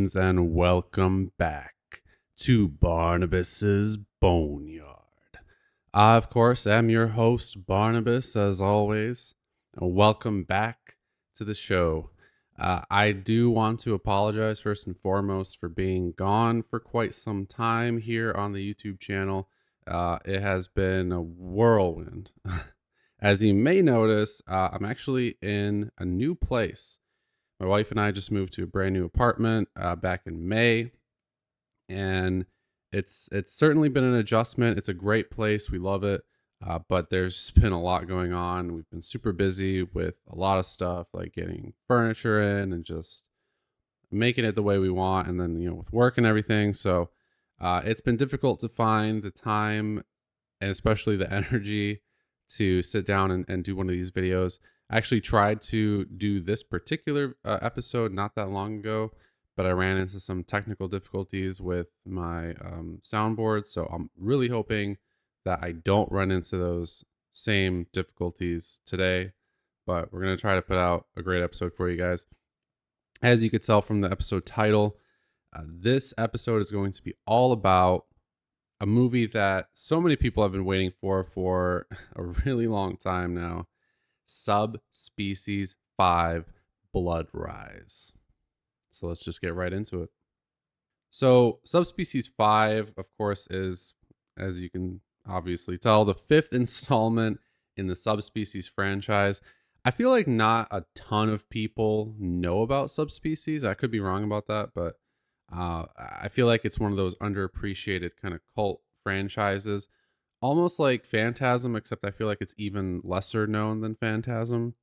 Greetings and welcome back to Barnabas's Boneyard. I, of course, am your host, Barnabas, as always. Welcome back to the show. I do want to apologize first and foremost for being gone for quite some time here on the YouTube channel. It has been a whirlwind. As you may notice, I'm actually in a new place. My wife and I just moved to a brand new apartment back in May, and it's certainly been an adjustment. It's a great place. We love it. But there's been a lot going on. We've been super busy with a lot of stuff, like getting furniture in and just making it the way we want. And then, with work and everything. So it's been difficult to find the time and especially the energy to sit down and do one of these videos. I actually tried to do this particular episode not that long ago, but I ran into some technical difficulties with my soundboard. So I'm really hoping that I don't run into those same difficulties today, but we're going to try to put out a great episode for you guys. As you could tell from the episode title, this episode is going to be all about a movie that so many people have been waiting for a really long time now. Subspecies V, Blood Rise. So let's just get right into it. So Subspecies V, of course, is, as you can obviously tell, the fifth installment in the Subspecies franchise. I feel like not a ton of people know about Subspecies. I could be wrong about that, but I feel like it's one of those underappreciated kind of cult franchises. Almost like Phantasm, except I feel like it's even lesser known than Phantasm.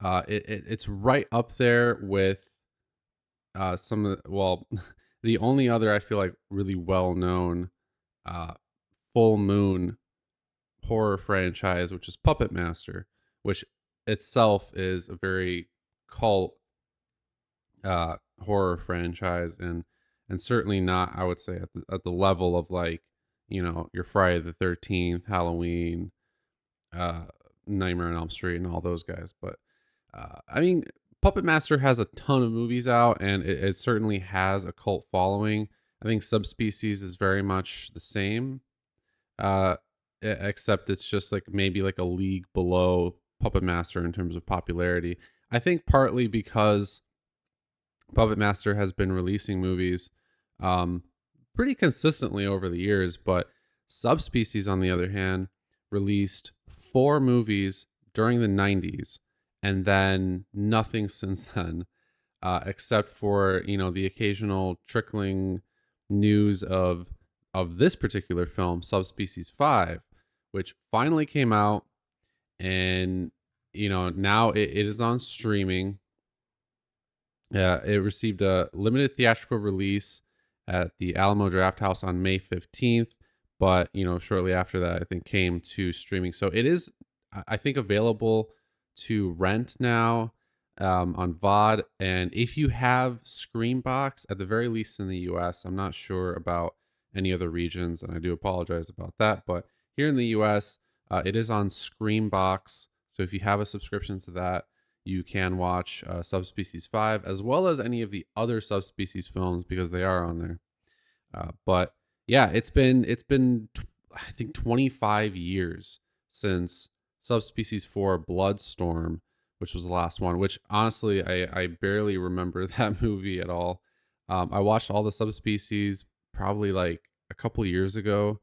It's right up there with some of the only other I feel like really well known full moon horror franchise, which is Puppet Master, which itself is a very cult horror franchise, and certainly not, I would say, at the level of like, your Friday the 13th, Halloween, Nightmare on Elm Street, and all those guys. But I mean, Puppet Master has a ton of movies out, and it certainly has a cult following. I think Subspecies is very much the same, except it's just like maybe like a league below Puppet Master in terms of popularity. I think partly because Puppet Master has been releasing movies pretty consistently over the years, but Subspecies, on the other hand, released 4 movies during the 90s and then nothing since then, except for, the occasional trickling news of this particular film, Subspecies 5, which finally came out, and, now it is on streaming. It received a limited theatrical release at the Alamo Drafthouse on May 15th, but shortly after that, I think came to streaming. So it is, I think, available to rent now on VOD. And if you have Screambox, at the very least in the US, I'm not sure about any other regions, and I do apologize about that. But here in the US, it is on Screambox. So if you have a subscription to that, you can watch Subspecies 5 as well as any of the other Subspecies films, because they are on there. But yeah, it's been I think 25 years since Subspecies 4 Bloodstorm, which was the last one, which honestly I barely remember that movie at all. I watched all the Subspecies probably like a couple years ago.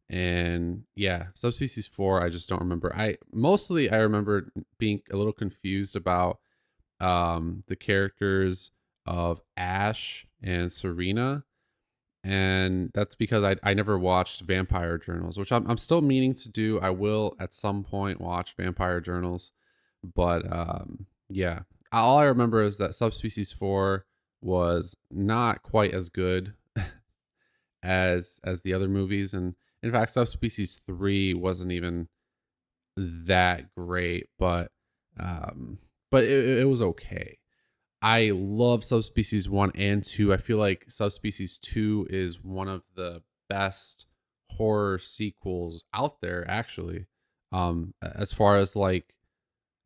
And yeah, Subspecies 4, I just don't remember. I remember being a little confused about the characters of Ash and Serena. And that's because I never watched Vampire Journals, which I'm still meaning to do. I will at some point watch Vampire Journals. But yeah, all I remember is that Subspecies 4 was not quite as good as the other movies. And in fact, Subspecies 3 wasn't even that great, but it was okay. I love Subspecies 1 and 2. I feel like Subspecies 2 is one of the best horror sequels out there, actually. As far as like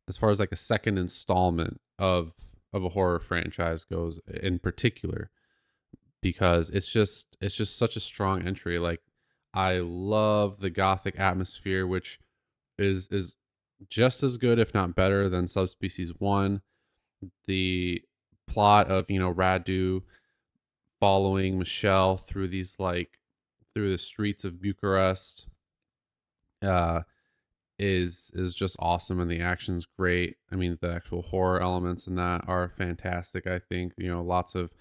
a second installment of of a horror franchise goes in particular, because it's just such a strong entry. Like, I love the gothic atmosphere, which is just as good, if not better, than Subspecies One. The plot of, Radu following Michelle through through the streets of Bucharest, uh, is just awesome, and the action's great. I mean, the actual horror elements in that are fantastic. I think, lots of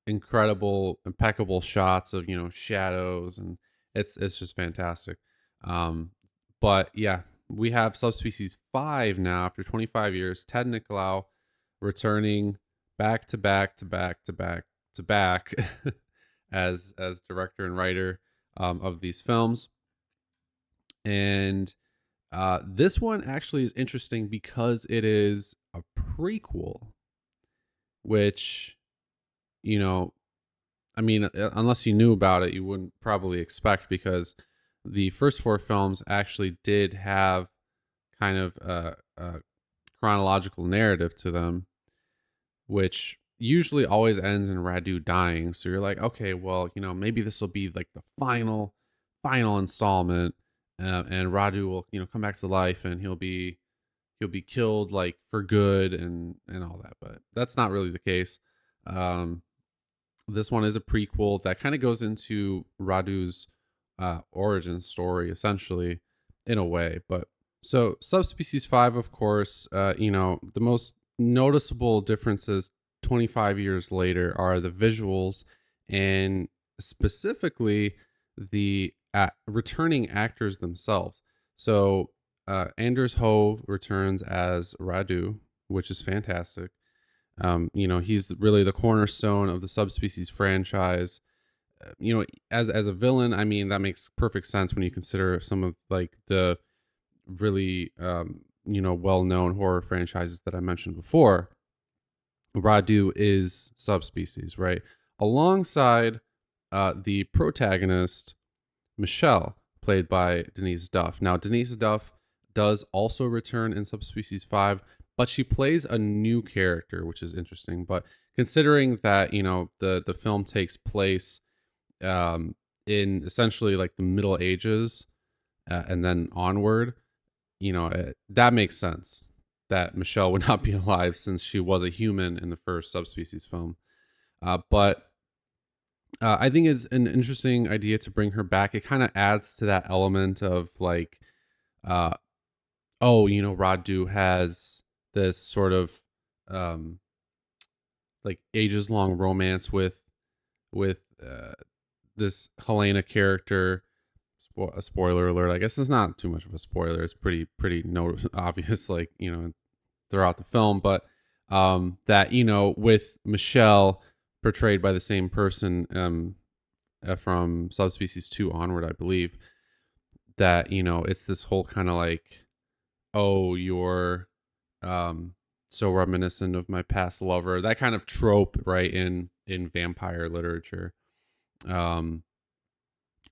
incredible, impeccable shots of, shadows, and it's just fantastic. Um, but yeah, we have Subspecies 5 now after 25 years. Ted Nicolaou returning back to back to back to back to back as director and writer of these films. And this one actually is interesting because it is a prequel, which, you know, I mean, unless you knew about it, you wouldn't probably expect, because the first four films actually did have kind of a chronological narrative to them, which usually always ends in Radu dying. So you're like, okay, well, maybe this will be like the final installment, and Radu will, come back to life, and he'll be killed like for good, and all that. But that's not really the case. Um, this one is a prequel that kind of goes into Radu's origin story, essentially, in a way. But so Subspecies 5, of course, the most noticeable differences 25 years later are the visuals, and specifically the returning actors themselves. So Anders Hove returns as Radu, which is fantastic. He's really the cornerstone of the Subspecies franchise. As a villain, I mean, that makes perfect sense when you consider some of like the really well-known horror franchises that I mentioned before. Radu is Subspecies, right? Alongside the protagonist, Michelle, played by Denise Duff. Now, Denise Duff does also return in Subspecies 5, but she plays a new character, which is interesting. But considering that, the film takes place in essentially like the Middle Ages, and then onward, that makes sense that Michelle would not be alive, since she was a human in the first Subspecies film. But I think it's an interesting idea to bring her back. It kind of adds to that element of like, Radu has this sort of like ages long romance with this Helena character. A spoiler alert. I guess it's not too much of a spoiler. It's pretty obvious, like, throughout the film. But that, with Michelle, portrayed by the same person from Subspecies 2 onward, I believe, that, it's this whole kind of like, oh, you're so reminiscent of my past lover, that kind of trope, right, in vampire literature.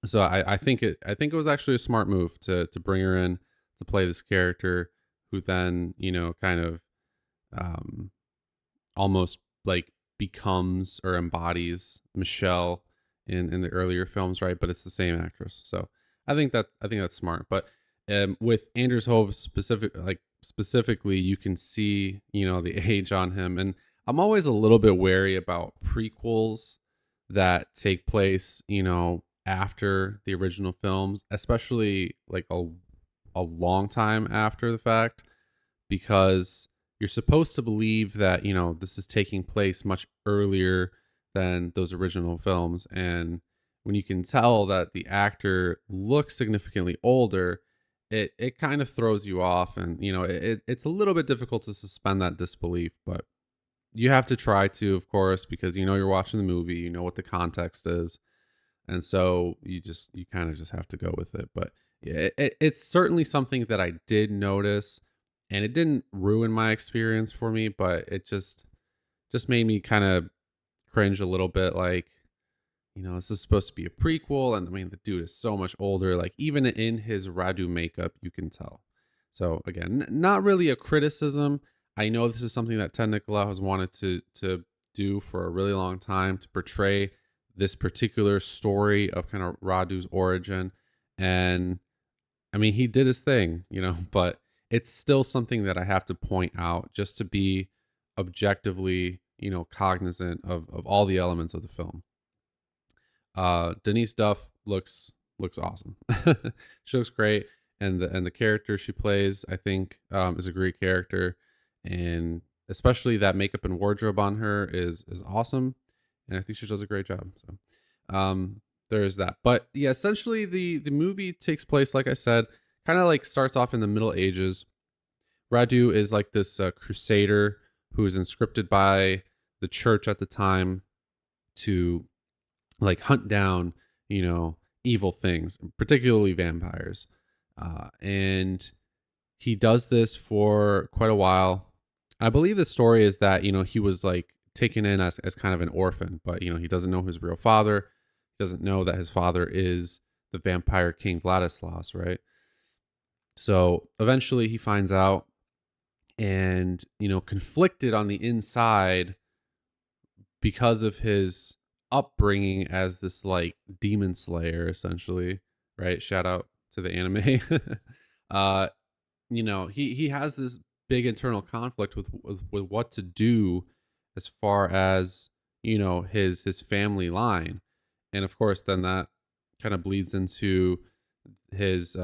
So I think it was actually a smart move to bring her in to play this character, who then, kind of almost like becomes or embodies Michelle in the earlier films, right? But it's the same actress. So I think that's smart. But with Anders Hove specifically, you can see, the age on him. And I'm always a little bit wary about prequels that take place, after the original films, especially like a long time after the fact, because you're supposed to believe that, this is taking place much earlier than those original films. And when you can tell that the actor looks significantly older, it kind of throws you off. And, it's a little bit difficult to suspend that disbelief, but you have to try to, of course, because, you're watching the movie, you know what the context is. And so you kind of just have to go with it. But yeah, it's certainly something that I did notice, and it didn't ruin my experience for me, but it just made me kind of cringe a little bit. Like, this is supposed to be a prequel, and I mean, the dude is so much older. Like, even in his Radu makeup, you can tell. So again, not really a criticism. I know this is something that Ted Nicolaou has wanted to do for a really long time, to portray this particular story of kind of Radu's origin. And I mean, he did his thing, but it's still something that I have to point out just to be objectively, cognizant of all the elements of the film. Denise Duff looks awesome. She looks great, and the character she plays, I think, is a great character, and especially that makeup and wardrobe on her is awesome, and I think she does a great job. So, there is that. But yeah, essentially the movie takes place, like I said, kind of like starts off in the Middle Ages. Radu is like this crusader who is inscripted by the church at the time to like hunt down, evil things, particularly vampires. And he does this for quite a while. I believe the story is that, he was like taken in as kind of an orphan, but, he doesn't know his real father. He doesn't know that his father is the vampire king Vladislaus, right? So eventually he finds out and, conflicted on the inside because of his upbringing as this like demon slayer essentially, right? Shout out to the anime. uh he has this big internal conflict with what to do as far as, his family line. And of course then that kind of bleeds into his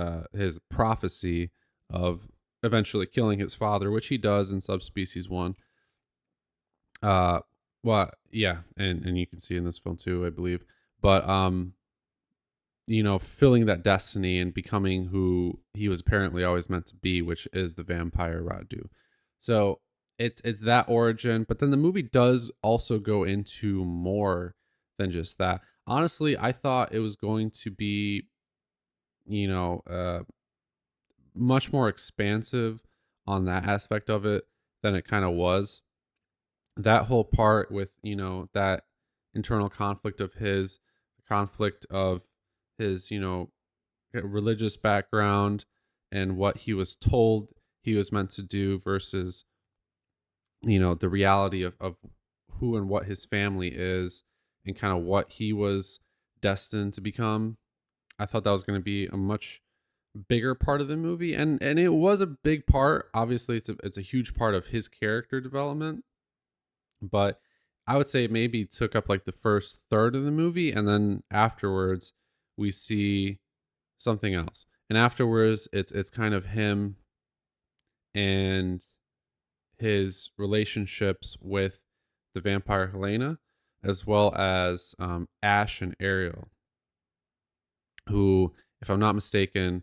prophecy of eventually killing his father, which he does in Subspecies 1. uh well, yeah, and you can see in this film too, I believe. But fulfilling that destiny and becoming who he was apparently always meant to be, which is the vampire Radu. So it's that origin, but then the movie does also go into more than just that. Honestly, I thought it was going to be, you know, uh much more expansive on that aspect of it than it kind of was. That whole part with, that internal conflict of his, the conflict of his, religious background and what he was told he was meant to do versus, the reality of who and what his family is and kind of what he was destined to become. I thought that was going to be a much bigger part of the movie, and it was a big part. Obviously it's a huge part of his character development, but I would say it maybe took up like the first third of the movie, and then afterwards we see something else. And afterwards it's kind of him and his relationships with the vampire Helena, as well as Ash and Ariel, who, if I'm not mistaken,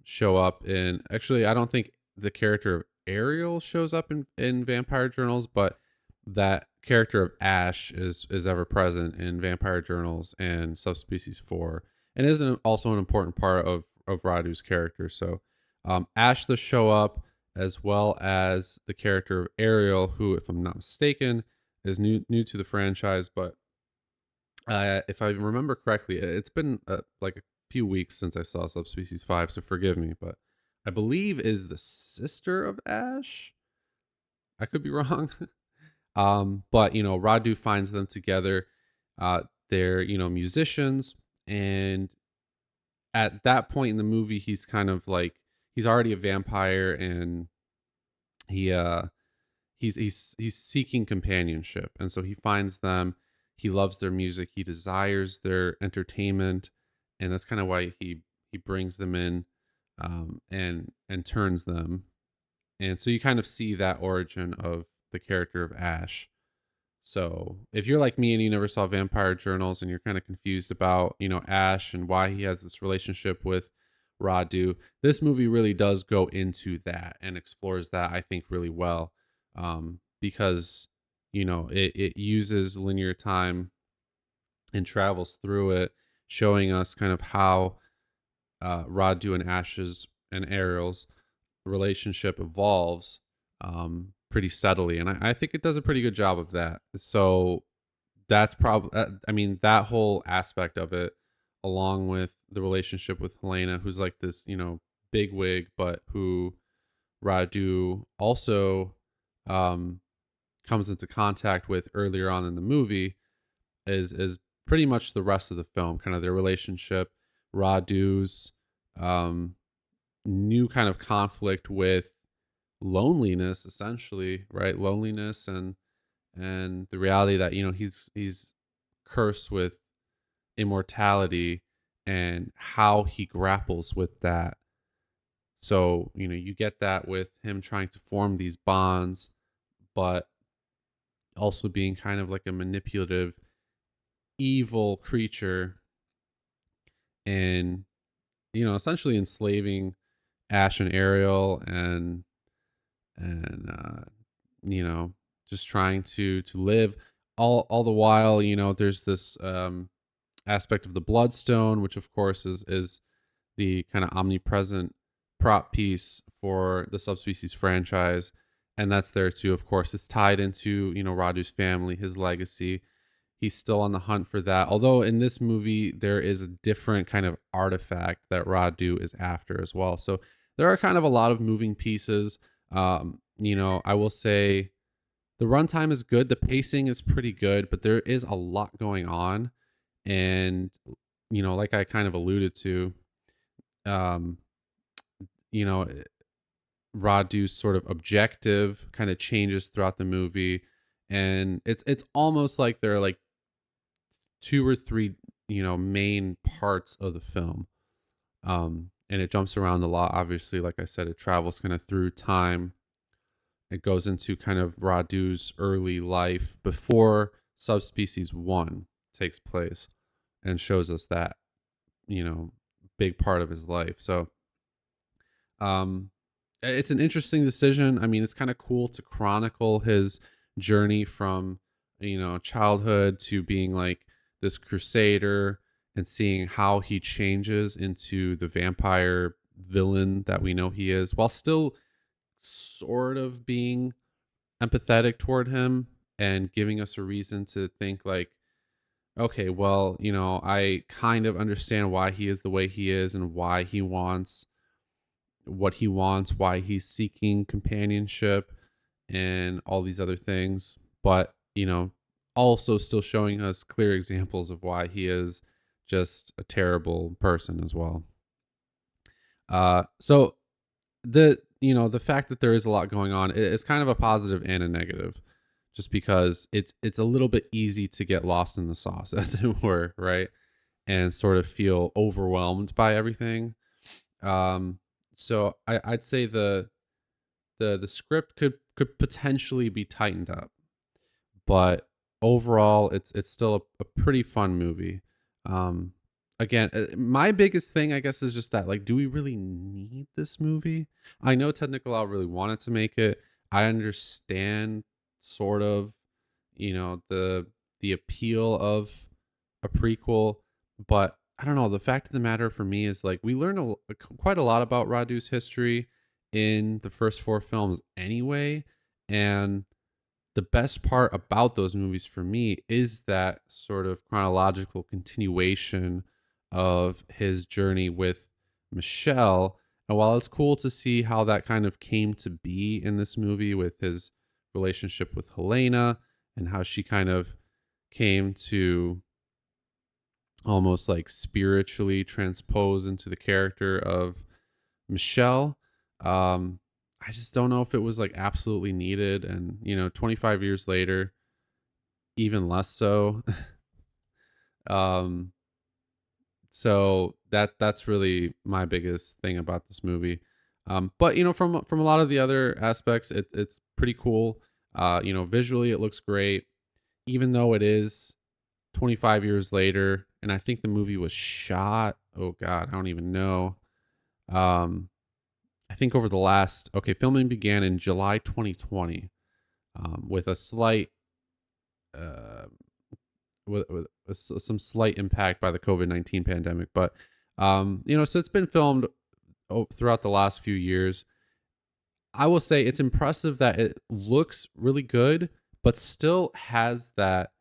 show up in. Actually, I don't think the character of Ariel shows up in Vampire Journals, but that character of Ash is ever present in Vampire Journals and Subspecies 4, and is also an important part of Radu's character. So Ash does show up, as well as the character of Ariel, who, if I'm not mistaken, is new to the franchise. But if I remember correctly, it's been like a few weeks since I saw Subspecies 5, so forgive me, but I believe is the sister of Ash. I could be wrong. But Radu finds them together. They're, musicians, and at that point in the movie, he's kind of like, he's already a vampire, and he he's seeking companionship, and so he finds them. He loves their music. He desires their entertainment, and that's kind of why he brings them in, and turns them. And so you kind of see that origin of the character of Ash. So if you're like me and you never saw Vampire Journals and you're kind of confused about, Ash and why he has this relationship with Radu, this movie really does go into that and explores that, I think, really well. Because, it uses linear time and travels through it, showing us kind of how Radu and Ash's and Ariel's relationship evolves pretty steadily, and I think it does a pretty good job of that. So that's probably, I mean, that whole aspect of it, along with the relationship with Helena, who's like this, big wig, but who Radu also um, comes into contact with earlier on in the movie is pretty much the rest of the film, kind of their relationship, Radu's um, new kind of conflict with loneliness, essentially, right? Loneliness and the reality that he's cursed with immortality and how he grapples with that. So, you get that with him trying to form these bonds, but also being kind of like a manipulative, evil creature and, essentially enslaving Ash and Ariel and you know, just trying to live all the while, there's this aspect of the bloodstone, which of course is the kind of omnipresent prop piece for the Subspecies franchise. And that's there too, of course. It's tied into, Radu's family, his legacy. He's still on the hunt for that. Although in this movie, there is a different kind of artifact that Radu is after as well. So there are kind of a lot of moving pieces. I will say the runtime is good. The pacing is pretty good, but there is a lot going on. And, like I kind of alluded to, um, you know, Radu's sort of objective kind of changes throughout the movie. And it's almost like there are like two or three, main parts of the film. And it jumps around a lot. Obviously, like I said, it travels kind of through time. It goes into kind of Radu's early life before Subspecies 1 takes place and shows us that, you know, big part of his life. So, um, it's an interesting decision. I mean, it's kind of cool to chronicle his journey from, childhood to being like this crusader and seeing how he changes into the vampire villain that we know he is, while still sort of being empathetic toward him and giving us a reason to think like, okay, well, I kind of understand why he is the way he is and why he wants what he wants, why he's seeking companionship and all these other things. But, also still showing us clear examples of why he is just a terrible person as well. So the fact that there is a lot going on is kind of a positive and a negative, just because it's a little bit easy to get lost in the sauce, as it were, right? And sort of feel overwhelmed by everything. So I'd say the script could potentially be tightened up, but overall it's still a pretty fun movie. Um, Again, my biggest thing I guess is just that, like, do we really need this movie? I know Ted Nicolaou really wanted to make it. I understand sort of, the appeal of a prequel, but I don't know. The fact of the matter for me is like we learn quite a lot about Radu's history in the first four films anyway, and the best part about those movies for me is that sort of chronological continuation of his journey with Michelle. And while it's cool to see how that kind of came to be in this movie with his relationship with Helena and how she kind of came to almost like spiritually transpose into the character of Michelle. Um, I just don't know if it was like absolutely needed. And, 25 years later, even less so. um, so that's really my biggest thing about this movie. But from a lot of the other aspects, it's pretty cool. Visually it looks great, even though it is 25 years later, and I think the movie was shot. Oh God, I don't even know. Um, I think over the last filming began in July 2020, with a slight uh, with some slight impact by the COVID-19 pandemic, but so it's been filmed throughout the last few years. I will say it's impressive that it looks really good, but still has that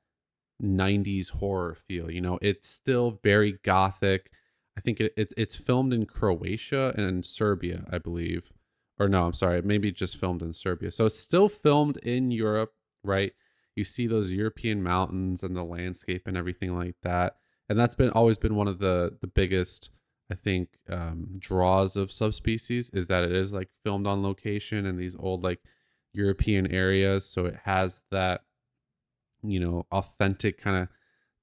90s horror feel. It's still very gothic. I think it's filmed in Croatia and Serbia, I believe, or no, I'm sorry, maybe just filmed in Serbia. So it's still filmed in Europe, right? You see those European mountains and the landscape and everything like that. And that's been always been one of the biggest, I think, draws of Subspecies, is that it is like filmed on location in these old like European areas. So it has that, authentic kind of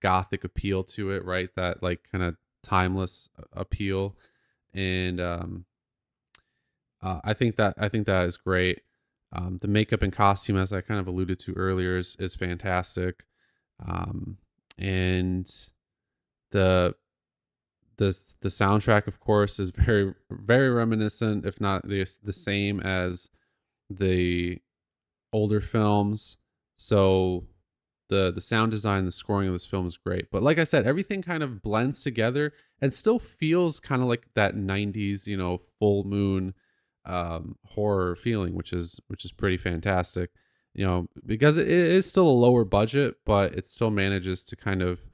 gothic appeal to it, right? That like kind of timeless appeal. And I think that is great. The makeup and costume, as I kind of alluded to earlier, is fantastic. Um, and the the soundtrack, of course, is very very reminiscent, if not the same as the older films. So the sound design, the scoring of this film is great. But like I said, everything kind of blends together and still feels kind of like that 90s, full moon horror feeling, which is pretty fantastic. Because it is still a lower budget, but it still manages to kind of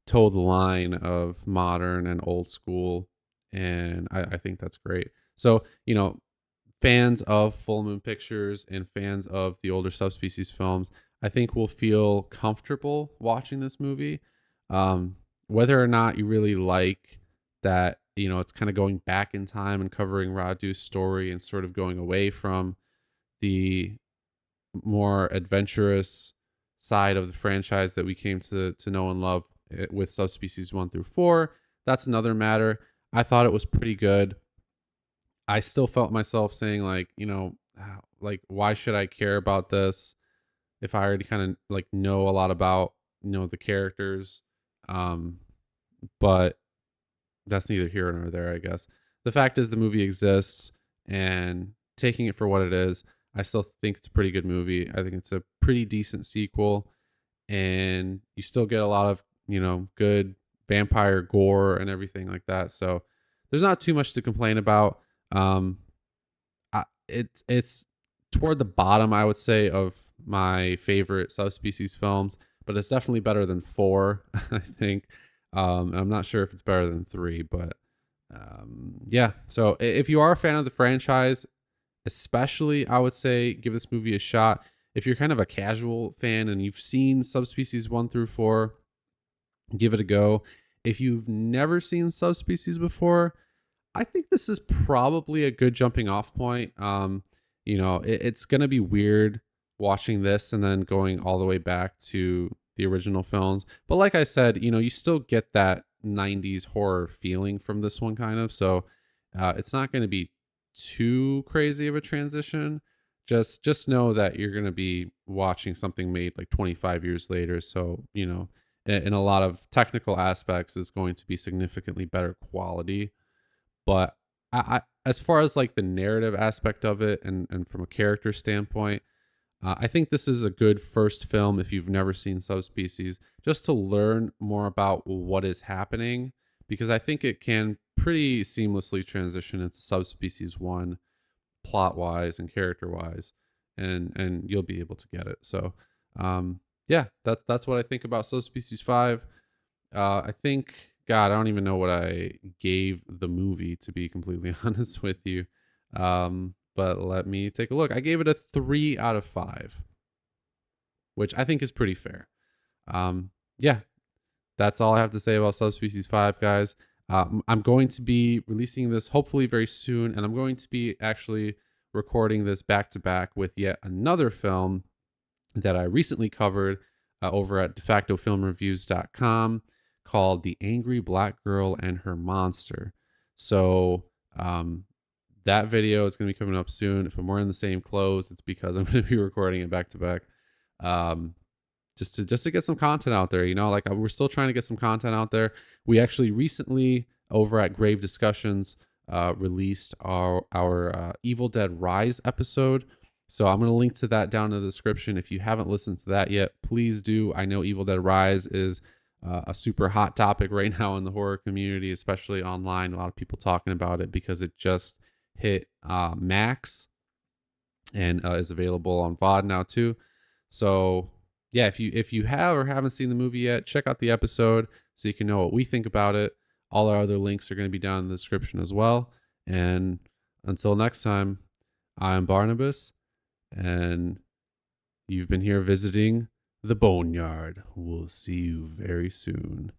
toe the line of modern and old school. And I think that's great. So, fans of Full Moon Pictures and fans of the older Subspecies films, I think will feel comfortable watching this movie. Um, Whether or not you really like that, it's kind of going back in time and covering Radu's story and sort of going away from the more adventurous side of the franchise that we came to know and love with Subspecies 1 through 4. That's another matter. I thought it was pretty good. I still felt myself saying like, like why should I care about this if I already kind of like know a lot about, the characters. Um but that's neither here nor there, I guess. The fact is the movie exists, and taking it for what it is, I still think it's a pretty good movie. I think it's a pretty decent sequel, and you still get a lot of, good vampire gore and everything like that. So there's not too much to complain about. Um, it's toward the bottom, I would say, of my favorite Subspecies films, but it's definitely better than 4, I think. I'm not sure if it's better than 3, but yeah. So if you are a fan of the franchise, especially, I would say give this movie a shot. If you're kind of a casual fan and you've seen Subspecies 1 through 4, give it a go. If you've never seen Subspecies before, I think this is probably a good jumping off point. It's going to be weird watching this and then going all the way back to the original films. But like I said, you still get that 90s horror feeling from this one kind of. So it's not going to be too crazy of a transition. Just know that you're going to be watching something made like 25 years later. So, in a lot of technical aspects is going to be significantly better quality. But as far as like the narrative aspect of it and from a character standpoint, I think this is a good first film if you've never seen Subspecies, just to learn more about what is happening, because I think it can pretty seamlessly transition into Subspecies 1 plot wise and character wise, and you'll be able to get it. So yeah, that's what I think about Subspecies 5. I think, God, I don't even know what I gave the movie, to be completely honest with you. But let me take a look. I gave it a 3 out of 5, which I think is pretty fair. Yeah, that's all I have to say about Subspecies 5, guys. I'm going to be releasing this hopefully very soon, and I'm going to be actually recording this back to back with yet another film that I recently covered over at defactofilmreviews.com called The Angry Black Girl and Her Monster. So that video is going to be coming up soon. If I'm wearing the same clothes, it's because I'm going to be recording it back to back. Just to get some content out there, like we're still trying to get some content out there. We actually recently over at Grave Discussions released our Evil Dead Rise episode. So I'm going to link to that down in the description. If you haven't listened to that yet, please do. I know Evil Dead Rise is a super hot topic right now in the horror community, especially online. A lot of people talking about it because it just hit Max and is available on VOD now too. So yeah, if you have or haven't seen the movie yet, check out the episode so you can know what we think about it. All our other links are going to be down in the description as well. And until next time, I'm Barnabas, and you've been here visiting the Boneyard. We'll see you very soon.